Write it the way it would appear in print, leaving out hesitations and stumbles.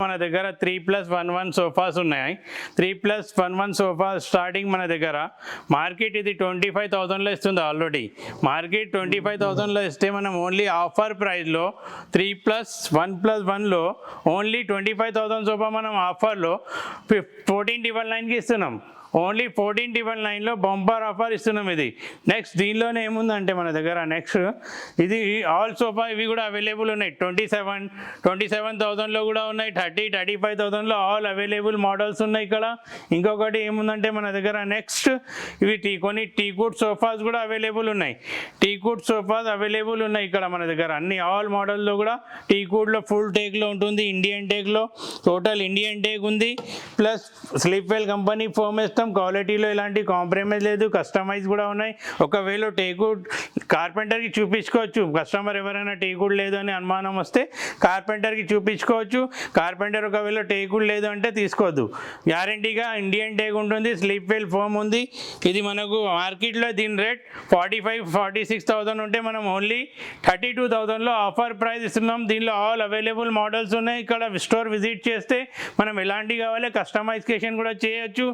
మన దగ్గర 3+1 సోఫాస్ ఉన్నాయి. 3+1 సోఫా స్టార్టింగ్ మన దగ్గర మార్కెట్ ఇది 25,000లో ఇస్తుంది. ఆల్రెడీ మార్కెట్ 25,000లో ఇస్తే మనం ఓన్లీ ఆఫర్ ప్రైస్లో 3+1+1లో ఓన్లీ 25,000 సోఫా మనం ఆఫర్లో 14,999కి ఇస్తున్నాం. ఓన్లీ 14,999లో బంపర్ ఆఫర్ ఇస్తున్నాం. ఇది నెక్స్ట్ దీనిలోనే ఏముందంటే మన దగ్గర నెక్స్ట్ ఇది ఆల్ సోఫా ఇవి కూడా అవైలబుల్ ఉన్నాయి. 27,000లో కూడా ఉన్నాయి. 35,000లో ఆల్ అవైలబుల్ మోడల్స్ ఉన్నాయి. ఇక్కడ ఇంకొకటి ఏముందంటే మన దగ్గర నెక్స్ట్ ఇవి కొన్ని టీకుడ్ సోఫాస్ కూడా అవైలబుల్ ఉన్నాయి. టీకుడ్ సోఫాస్ అవైలబుల్ ఉన్నాయి ఇక్కడ మన దగ్గర అన్ని ఆల్ మోడల్లో కూడా. టీకుడ్లో ఫుల్ టేక్లో ఉంటుంది, ఇండియన్ టేక్లో టోటల్ ఇండియన్ టేక్ ఉంది. Plus sleep well company foam ఇస్తాం. క్వాలిటీలో ఎలాంటి కాంప్రమైజ్ లేదు. కస్టమైజ్ కూడా ఉన్నాయి. ఒకవేళ టేకుడ్ కార్పెంటర్కి చూపించుకోవచ్చు. కస్టమర్ ఎవరైనా టేకుడ్ లేదు అని అనుమానం వస్తే కార్పెంటర్కి చూపించుకోవచ్చు. కార్పెంటర్ ఒకవేళ టేకుడ్ లేదు అంటే తీసుకోవద్దు. గ్యారంటీగా ఇండియన్ టేక్ ఉంటుంది. స్లీప్ వెల్ ఫోమ్ ఉంది. ఇది మనకు మార్కెట్లో దీని రేట్ 45,000-46,000 ఉంటే మనం ఓన్లీ 32,000లో ఆఫర్ ప్రైస్ ఇస్తున్నాం. దీనిలో ఆల్ అవైలబుల్ మోడల్స్ ఉన్నాయి. ఇక్కడ స్టోర్ విజిట్ చేస్తే మనం ఎలాంటి కావాలి కస్టమైజేషన్ కూడా చేయొచ్చు.